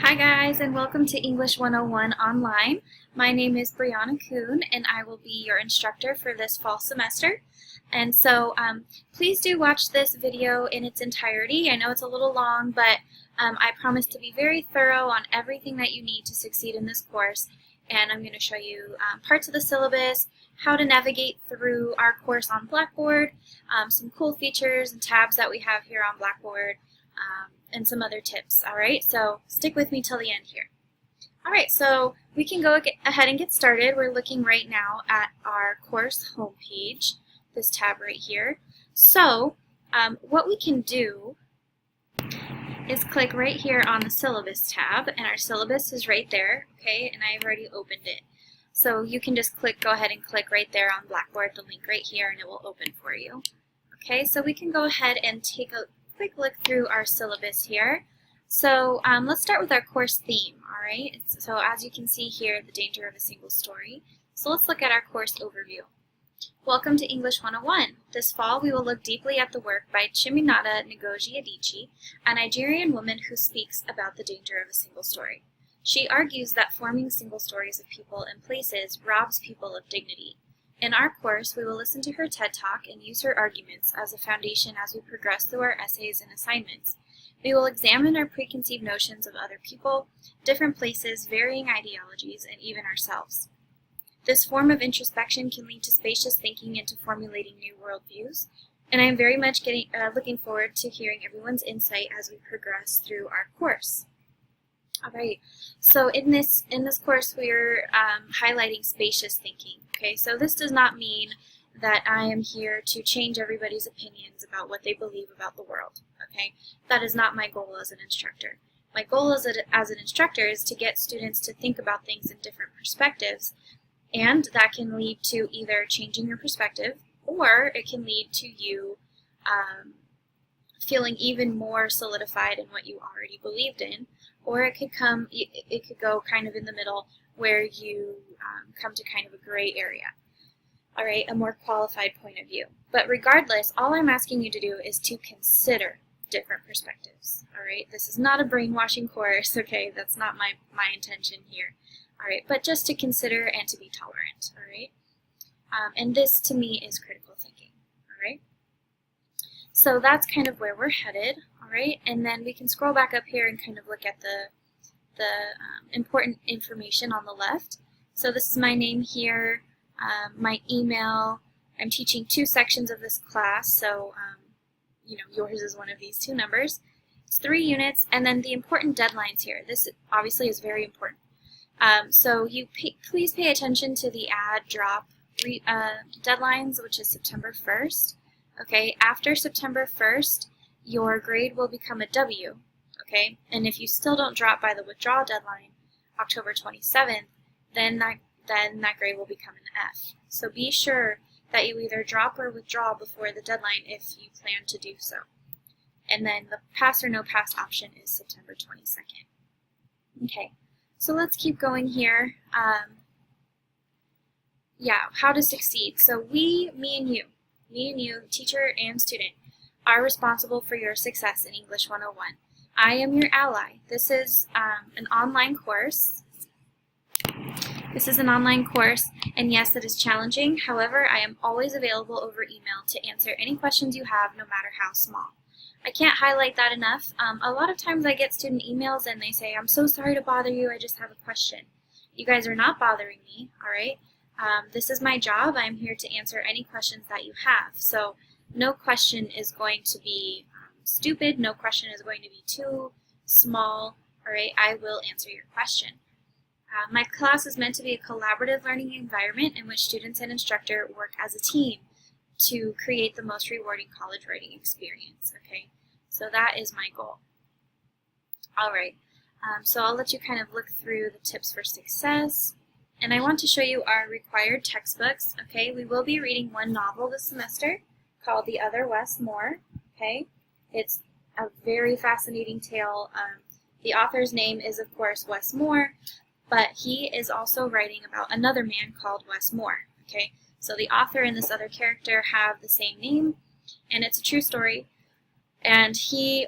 Hi guys, and welcome to English 101 Online. My name is Brianna Kuhn and I will be your instructor for this fall semester. And so please do watch this video in its entirety. I know it's a little long, but I promise to be very thorough on everything that you need to succeed in this course. And I'm going to show you parts of the syllabus, how to navigate through our course on Blackboard, some cool features and tabs that we have here on Blackboard, and some other tips. Alright, so stick with me till the end here. Alright, so we can go ahead and get started. We're looking right now at our course homepage, this tab right here. So what we can do is click right here on the syllabus tab, and our syllabus is right there, okay, and I've already opened it. So you can just go ahead and click right there on Blackboard, the link right here, and it will open for you. Okay, so we can go ahead and take a quick look through our syllabus here. So let's start with our course theme, alright? So as you can see here, the danger of a single story. So let's look at our course overview. Welcome to English 101. This fall we will look deeply at the work by Chiminada Ngozi Adichie, a Nigerian woman who speaks about the danger of a single story. She argues that forming single stories of people and places robs people of dignity. In our course, we will listen to her TED Talk and use her arguments as a foundation as we progress through our essays and assignments. We will examine our preconceived notions of other people, different places, varying ideologies, and even ourselves. This form of introspection can lead to spacious thinking into formulating new worldviews, and I am very much looking forward to hearing everyone's insight as we progress through our course. Alright, so in this course we're highlighting spacious thinking. Okay, so this does not mean that I am here to change everybody's opinions about what they believe about the world. Okay, that is not my goal as an instructor. My goal as an instructor is to get students to think about things in different perspectives, and that can lead to either changing your perspective, or it can lead to you feeling even more solidified in what you already believed in, or it could go kind of in the middle where you come to kind of a gray area. Alright, a more qualified point of view. But regardless, all I'm asking you to do is to consider different perspectives. Alright, this is not a brainwashing course, okay, that's not my intention here. Alright, but just to consider and to be tolerant, alright? And this to me is critical thinking, alright? So that's kind of where we're headed, alright? And then we can scroll back up here and kind of look at the important information on the left. So this is my name here, my email. I'm teaching 2 sections of this class, so you know, yours is one of these 2 numbers. It's 3 units, and then the important deadlines here. This obviously is very important. So please pay attention to the add drop deadlines, which is September 1st. Okay, after September 1st, your grade will become a W. Okay, and if you still don't drop by the withdrawal deadline, October 27th, then that grade will become an F. So be sure that you either drop or withdraw before the deadline if you plan to do so. And then the pass or no pass option is September 22nd. Okay, so let's keep going here. Yeah, how to succeed. So me and you, teacher and student, are responsible for your success in English 101. I am your ally. This is an online course. And yes, it is challenging. However, I am always available over email to answer any questions you have, no matter how small. I can't highlight that enough. A lot of times I get student emails and they say, I'm so sorry to bother you, I just have a question. You guys are not bothering me, alright? This is my job. I'm here to answer any questions that you have. So no question is going to be stupid, no question is going to be too small, alright? I will answer your question. My class is meant to be a collaborative learning environment in which students and instructor work as a team to create the most rewarding college writing experience, okay? So that is my goal. Alright, so I'll let you kind of look through the tips for success. And I want to show you our required textbooks, okay? We will be reading 1 novel this semester called The Other Wes Moore, okay? It's a very fascinating tale. The author's name is, of course, Wes Moore, but he is also writing about another man called Wes Moore, okay? So the author and this other character have the same name, and it's a true story. And the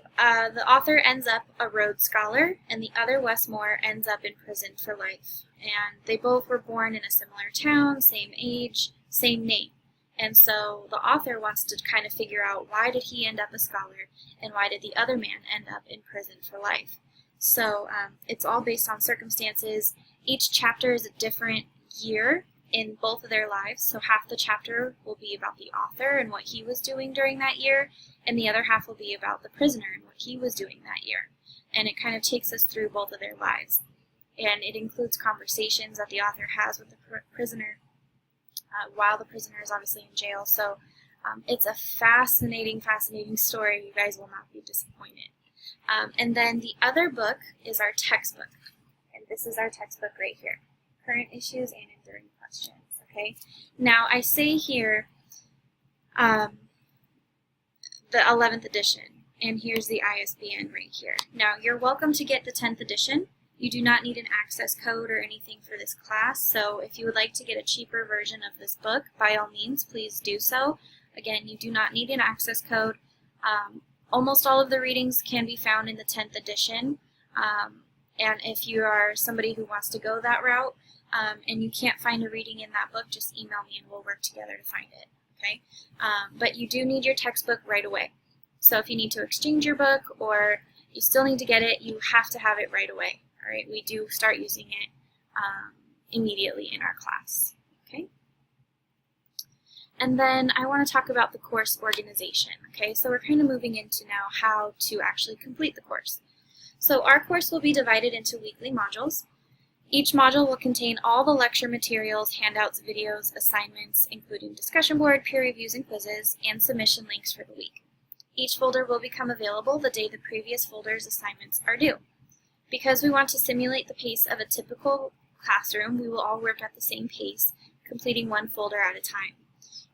author ends up a Rhodes Scholar, and the other Westmore ends up in prison for life. And they both were born in a similar town, same age, same name. And so the author wants to kind of figure out, why did he end up a scholar, and why did the other man end up in prison for life? So it's all based on circumstances. Each chapter is a different year in both of their lives. So half the chapter will be about the author and what he was doing during that year, and the other half will be about the prisoner and what he was doing that year. And it kind of takes us through both of their lives. And it includes conversations that the author has with the prisoner while the prisoner is obviously in jail. So it's a fascinating, fascinating story. You guys will not be disappointed. And then the other book is our textbook. And this is our textbook right here. Current issues and enduring questions. Okay. Now I say here the 11th edition, and here's the ISBN right here. Now you're welcome to get the 10th edition. You do not need an access code or anything for this class, so if you would like to get a cheaper version of this book, by all means, please do so. Again, you do not need an access code. Almost all of the readings can be found in the 10th edition, and if you are somebody who wants to go that route and you can't find a reading in that book, just email me and we'll work together to find it. Okay? But you do need your textbook right away. So if you need to exchange your book or you still need to get it, you have to have it right away. All right, we do start using it immediately in our class. Okay. And then I want to talk about the course organization. Okay, so we're kind of moving into now how to actually complete the course. So our course will be divided into weekly modules. Each module will contain all the lecture materials, handouts, videos, assignments, including discussion board, peer reviews and quizzes, and submission links for the week. Each folder will become available the day the previous folder's assignments are due. Because we want to simulate the pace of a typical classroom, we will all work at the same pace, completing one folder at a time.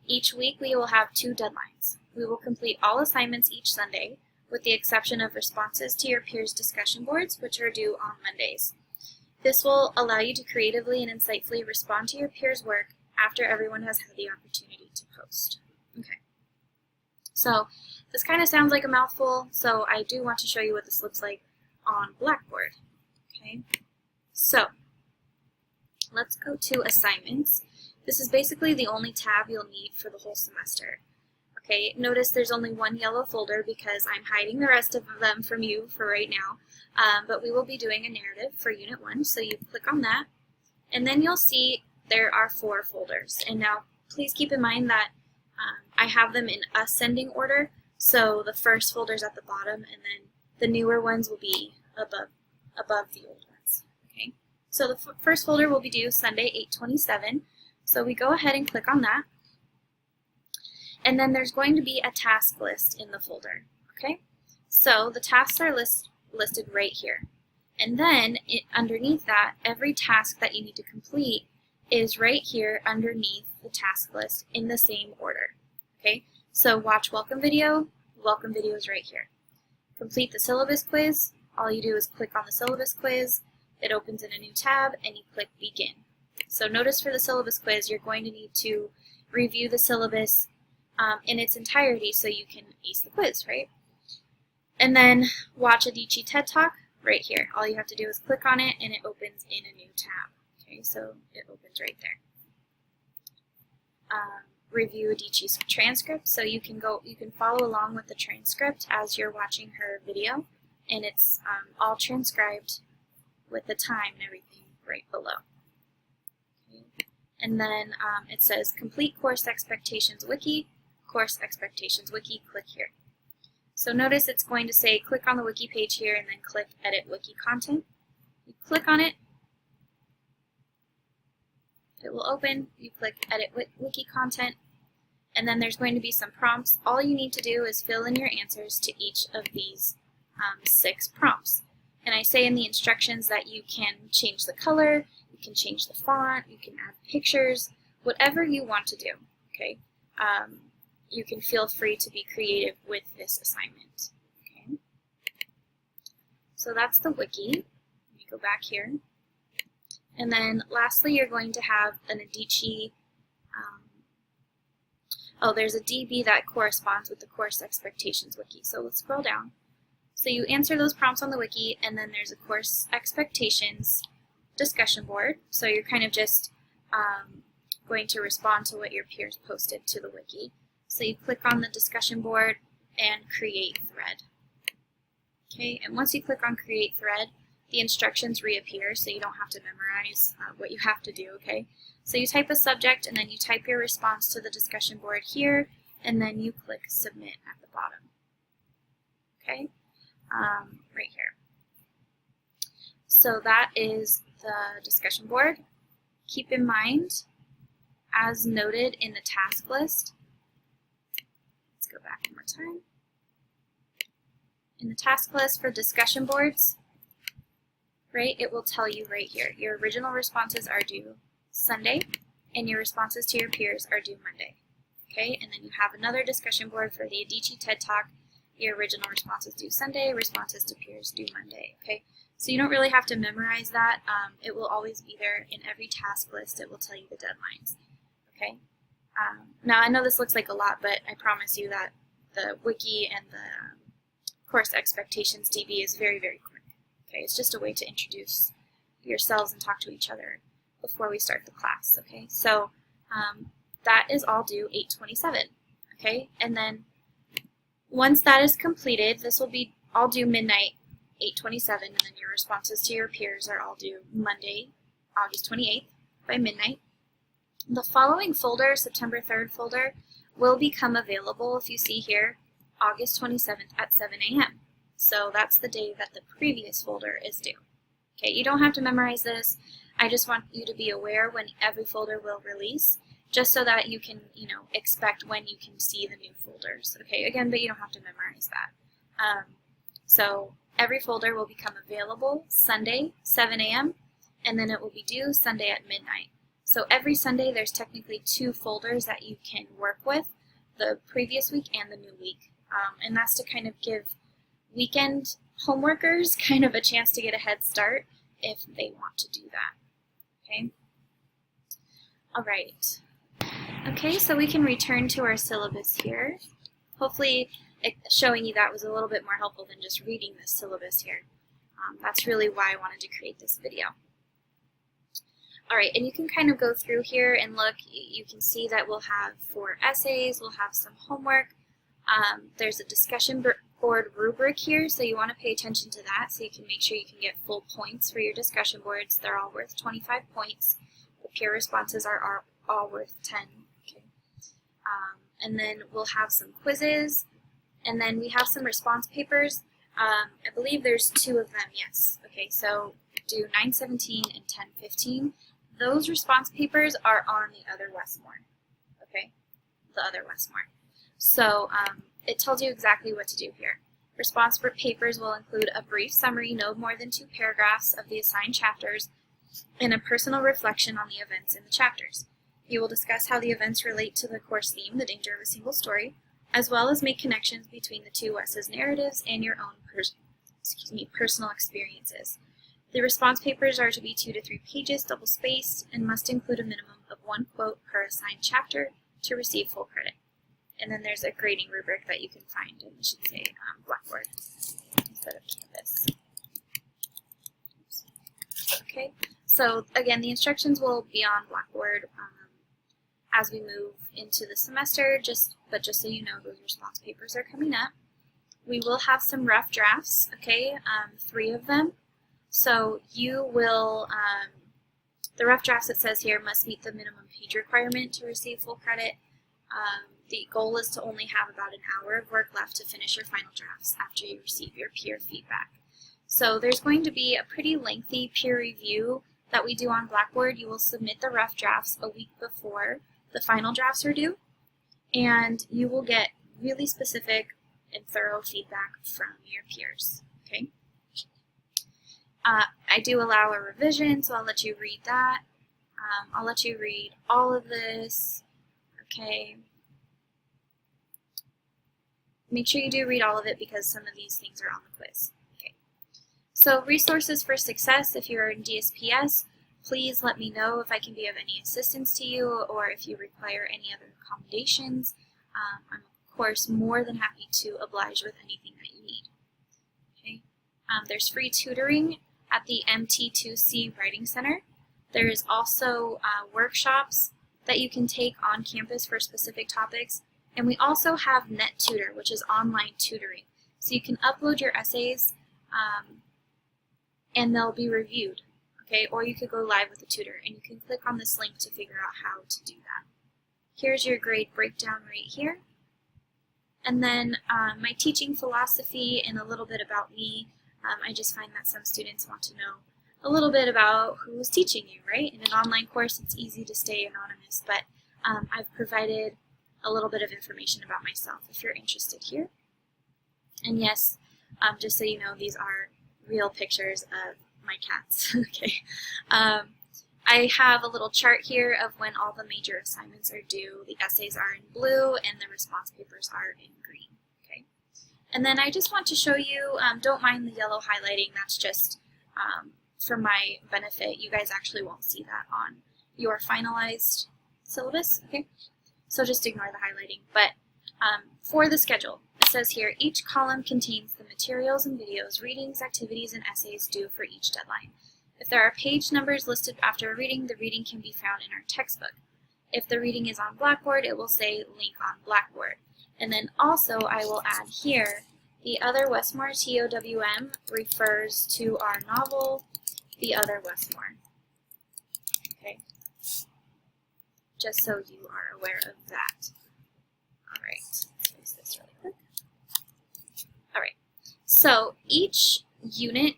Each week we will have 2 deadlines. We will complete all assignments each Sunday, with the exception of responses to your peers' discussion boards, which are due on Mondays. This will allow you to creatively and insightfully respond to your peers' work after everyone has had the opportunity to post. Okay. So this kind of sounds like a mouthful, so I do want to show you what this looks like on Blackboard. Okay, so let's go to assignments. This is basically the only tab you'll need for the whole semester. Okay, notice there's only one yellow folder because I'm hiding the rest of them from you for right now, but we will be doing a narrative for Unit 1, so you click on that, and then you'll see there are 4 folders. And now please keep in mind that I have them in ascending order, so the first folder is at the bottom, and then the newer ones will be above the old ones. Okay, so the first folder will be due Sunday 8/27. So we go ahead and click on that, and then there's going to be a task list in the folder. Okay, so the tasks are listed right here, and then underneath that, every task that you need to complete is right here underneath the task list in the same order. Okay, so watch welcome video is right here. Complete the syllabus quiz. All you do is click on the syllabus quiz. It opens in a new tab and you click begin. So notice for the syllabus quiz you're going to need to review the syllabus in its entirety so you can ace the quiz, right? And then watch a Adichie TED Talk right here. All you have to do is click on it and it opens in a new tab. Okay, so it opens right there. Review Adichie's transcript, so you can follow along with the transcript as you're watching her video, and it's all transcribed with the time and everything right below. Okay. And then it says complete course expectations wiki, click here. So notice it's going to say click on the wiki page here and then click edit wiki content. You click on it, it will open, you click edit wiki content, and then there's going to be some prompts. All you need to do is fill in your answers to each of these 6 prompts. And I say in the instructions that you can change the color, you can change the font, you can add pictures, whatever you want to do. Okay, you can feel free to be creative with this assignment. Okay, so that's the wiki. Let me go back here. And then lastly, you're going to have an Adichie oh, there's a DB that corresponds with the course expectations wiki. So let's scroll down. So you answer those prompts on the wiki, and then there's a course expectations discussion board. So you're kind of just going to respond to what your peers posted to the wiki. So you click on the discussion board and create thread. Okay, and once you click on create thread, the instructions reappear, so you don't have to memorize what you have to do, okay? So you type a subject, and then you type your response to the discussion board here, and then you click submit at the bottom. Okay, right here. So that is the discussion board. Keep in mind, as noted in the task list, let's go back one more time. In the task list for discussion boards, right, it will tell you right here, your original responses are due Sunday, and your responses to your peers are due Monday. Okay, and then you have another discussion board for the Adichie TED Talk. Your original responses due Sunday, responses to peers due Monday. Okay, so you don't really have to memorize that. It will always be there in every task list. It will tell you the deadlines. Okay, now I know this looks like a lot, but I promise you that the wiki and the course expectations DB is very, very quick. Okay, it's just a way to introduce yourselves and talk to each other before we start the class. Okay, so that is all due 8/27. Okay, and then once that is completed, this will be all due midnight 8/27, and then your responses to your peers are all due Monday, August 28th by midnight. The following folder, September 3rd folder, will become available, if you see here, August 27th at 7 a.m. So that's the day that the previous folder is due. Okay, you don't have to memorize this. I just want you to be aware when every folder will release, just so that you can, expect when you can see the new folders. Okay, again, but you don't have to memorize that. So every folder will become available Sunday, 7 a.m., and then it will be due Sunday at midnight. So every Sunday there's technically 2 folders that you can work with, the previous week and the new week. And that's to kind of give weekend homeworkers kind of a chance to get a head start if they want to do that. Okay? All right. Okay, so we can return to our syllabus here. Hopefully showing you that was a little bit more helpful than just reading this syllabus here. That's really why I wanted to create this video. All right, and you can kind of go through here and look. You can see that we'll have 4 essays, we'll have some homework. There's a discussion board rubric here, so you want to pay attention to that so you can make sure you can get full points for your discussion boards. They're all worth 25 points. The peer responses are all worth 10. Okay. And then we'll have some quizzes, and then we have some response papers. I believe there's 2 of them, yes. Okay, so do 917 and 1015. Those response papers are on the other Westmore. Okay, the other Westmore. So it tells you exactly what to do here. Response papers will include a brief summary, no more than 2 paragraphs of the assigned chapters, and a personal reflection on the events in the chapters. You will discuss how the events relate to the course theme, the danger of a single story, as well as make connections between the 2 Wes's narratives and your own personal experiences. The response papers are to be 2 to 3 pages, double-spaced, and must include a minimum of 1 quote per assigned chapter to receive full credit. And then there's a grading rubric that you can find, and it should say Blackboard instead of Canvas. Okay, so again, the instructions will be on Blackboard as we move into the semester, but just so you know, those response papers are coming up. We will have some rough drafts, okay, 3 of them. So you will, the rough drafts it says here must meet the minimum page requirement to receive full credit. The goal is to only have about an hour of work left to finish your final drafts after you receive your peer feedback. So there's going to be a pretty lengthy peer review that we do on Blackboard. You will submit the rough drafts a week before the final drafts are due, and you will get really specific and thorough feedback from your peers. Okay. I do allow a revision, so I'll let you read that. I'll let you read all of this. Okay. Make sure you do read all of it because some of these things are on the quiz. Okay. So resources for success, if you're in DSPS, please let me know if I can be of any assistance to you or if you require any other accommodations. I'm of course more than happy to oblige with anything that you need. Okay. There's free tutoring at the MT2C Writing Center. There is also workshops that you can take on campus for specific topics, and we also have NetTutor, which is online tutoring. So you can upload your essays and they'll be reviewed, okay? Or you could go live with a tutor, and you can click on this link to figure out how to do that. Here's your grade breakdown right here. And then my teaching philosophy and a little bit about me. I just find that some students want to know a little bit about who's teaching you, right? In an online course, it's easy to stay anonymous, but I've provided a little bit of information about myself if you're interested here. And yes, just so you know, these are real pictures of my cats. Okay. I have a little chart here of when all the major assignments are due. The essays are in blue and the response papers are in green. Okay. And then I just want to show you, don't mind the yellow highlighting, that's just for my benefit. You guys actually won't see that on your finalized syllabus. Okay. So just ignore the highlighting. But for the schedule, it says here, each column contains the materials and videos, readings, activities, and essays due for each deadline. If there are page numbers listed after a reading, the reading can be found in our textbook. If the reading is on Blackboard, it will say link on Blackboard. And then also I will add here, the Other Westmore, TOWM, refers to our novel, The Other Westmore. Okay. Just so you are aware of that. Alright, let's fix this really quick. Alright, so each unit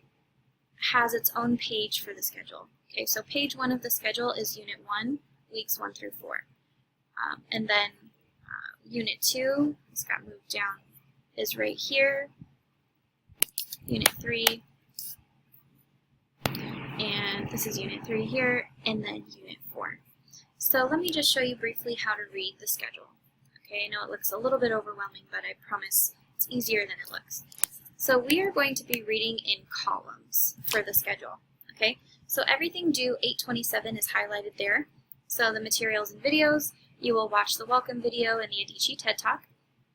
has its own page for the schedule. Okay, so page 1 of the schedule is Unit 1, weeks 1 through 4. And then Unit 2, it's got moved down, is right here. Unit 3, and this is Unit 3 here, and then Unit 4. So let me just show you briefly how to read the schedule. Okay, I know it looks a little bit overwhelming, but I promise it's easier than it looks. So we are going to be reading in columns for the schedule. Okay, so everything due 8/27 is highlighted there. So the materials and videos, you will watch the welcome video and the Adichie TED Talk.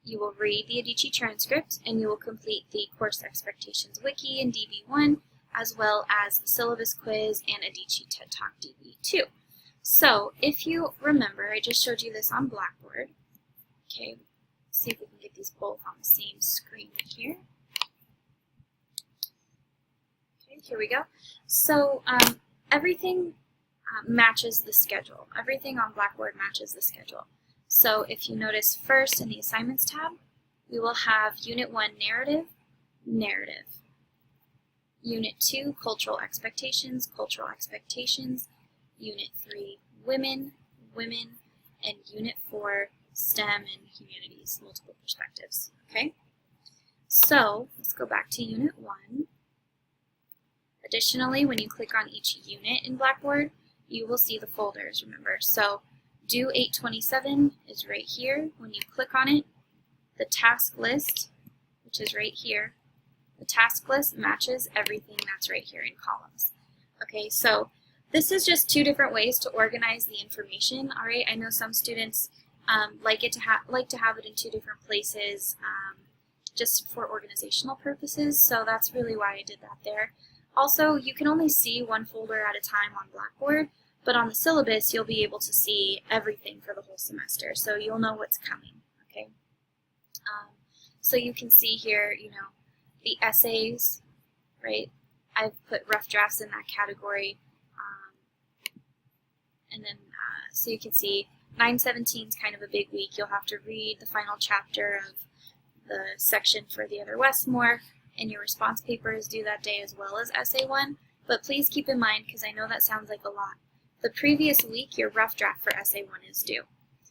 You will read the Adichie transcript, and you will complete the Course Expectations Wiki in DB1, as well as the syllabus quiz and Adichie TED Talk DB2. So if you remember, I just showed you this on Blackboard. Okay, let's see if we can get these both on the same screen here. Okay, here we go. So everything matches the schedule. Everything on Blackboard matches the schedule. So if you notice first in the Assignments tab, we will have Unit 1 Narrative, Narrative. Unit 2 Cultural Expectations, Cultural Expectations. Unit 3 Women, Women. And Unit 4 STEM and Humanities, Multiple Perspectives. Okay? So let's go back to Unit 1. Additionally, when you click on each unit in Blackboard, you will see the folders, remember. So due 8/27 is right here. When you click on it, the task list, which is right here, the task list matches everything that's right here in columns. Okay, so this is just two different ways to organize the information. All right, I know some students like to have it in two different places just for organizational purposes, so that's really why I did that there. Also, you can only see one folder at a time on Blackboard, but on the syllabus, you'll be able to see everything for the whole semester, so you'll know what's coming, okay? So you can see here, you know, the essays, right? I've put rough drafts in that category, and then, so you can see 9/17 is kind of a big week. You'll have to read the final chapter of the section for The Other Westmore, and your response paper is due that day as well as Essay 1, but please keep in mind, because I know that sounds like a lot, the previous week your rough draft for Essay 1 is due.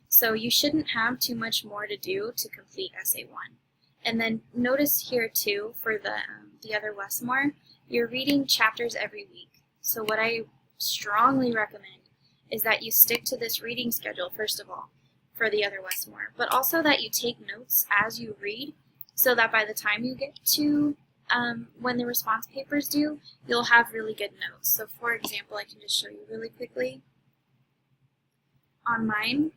So you shouldn't have too much more to do to complete Essay 1. And then notice here too, for the Other Westmore, you're reading chapters every week. So what I strongly recommend is that you stick to this reading schedule, first of all, for The Other Westmore, but also that you take notes as you read, so that by the time you get to when the response paper is due, you'll have really good notes. So for example, I can just show you really quickly. On mine,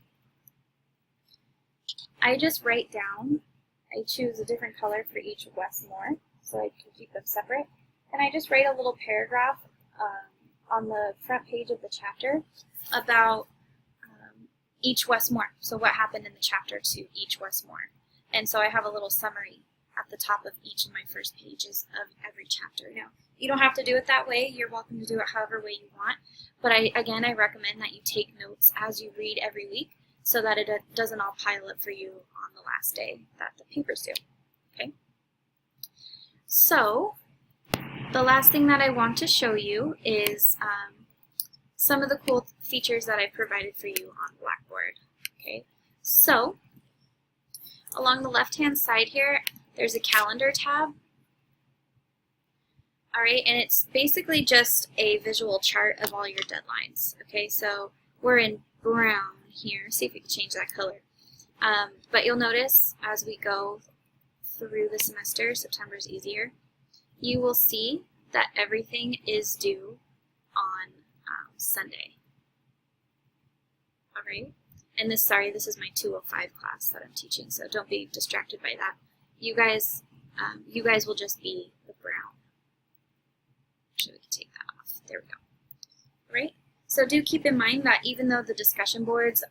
I just write down, I choose a different color for each Westmore so I can keep them separate, and I just write a little paragraph on the front page of the chapter about each Westmore, so what happened in the chapter to each Westmore. And so I have a little summary at the top of each of my first pages of every chapter. Now, you don't have to do it that way. You're welcome to do it however way you want. But again, I recommend that you take notes as you read every week so that it doesn't all pile up for you on the last day that the papers due. Okay? So, the last thing that I want to show you is some of the cool features that I provided for you on Blackboard. Okay? So, along the left-hand side here, there's a calendar tab. Alright, and it's basically just a visual chart of all your deadlines. Okay, so we're in brown here. See if we can change that color. But you'll notice as we go through the semester, September's easier, you will see that everything is due on Sunday. Alright? And this is my 205 class that I'm teaching, so don't be distracted by that. You guys will just be the brown. Actually, we can take that off. There we go. All right? So do keep in mind that even though the discussion boards,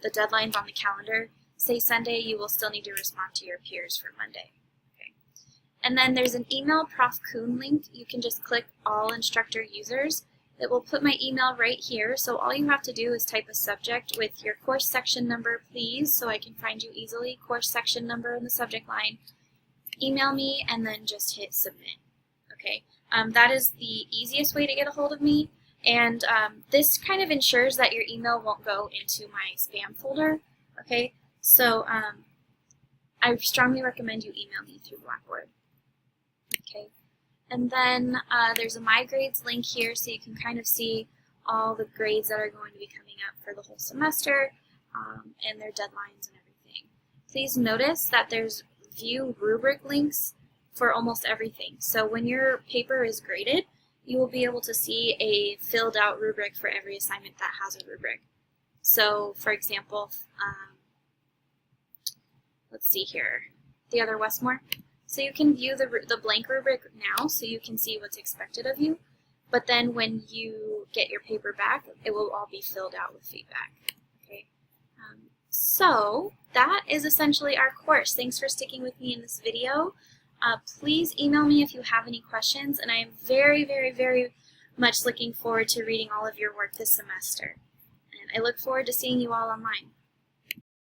the deadlines on the calendar say Sunday, you will still need to respond to your peers for Monday. Okay? And then there's an email Prof. Kuhn link. You can just click all instructor users. It will put my email right here, so all you have to do is type a subject with your course section number, please, so I can find you easily, course section number in the subject line, email me, and then just hit submit. Okay, that is the easiest way to get a hold of me, and this kind of ensures that your email won't go into my spam folder. Okay, so I strongly recommend you email me through Blackboard. Okay. And then there's a My Grades link here, so you can kind of see all the grades that are going to be coming up for the whole semester and their deadlines and everything. Please notice that there's view rubric links for almost everything. So when your paper is graded, you will be able to see a filled out rubric for every assignment that has a rubric. So for example, let's see here, the other Westmore. So you can view the blank rubric now so you can see what's expected of you, but then when you get your paper back, it will all be filled out with feedback. Okay. So that is essentially our course. Thanks for sticking with me in this video. Please email me if you have any questions, and I am very, very, very much looking forward to reading all of your work this semester. And I look forward to seeing you all online.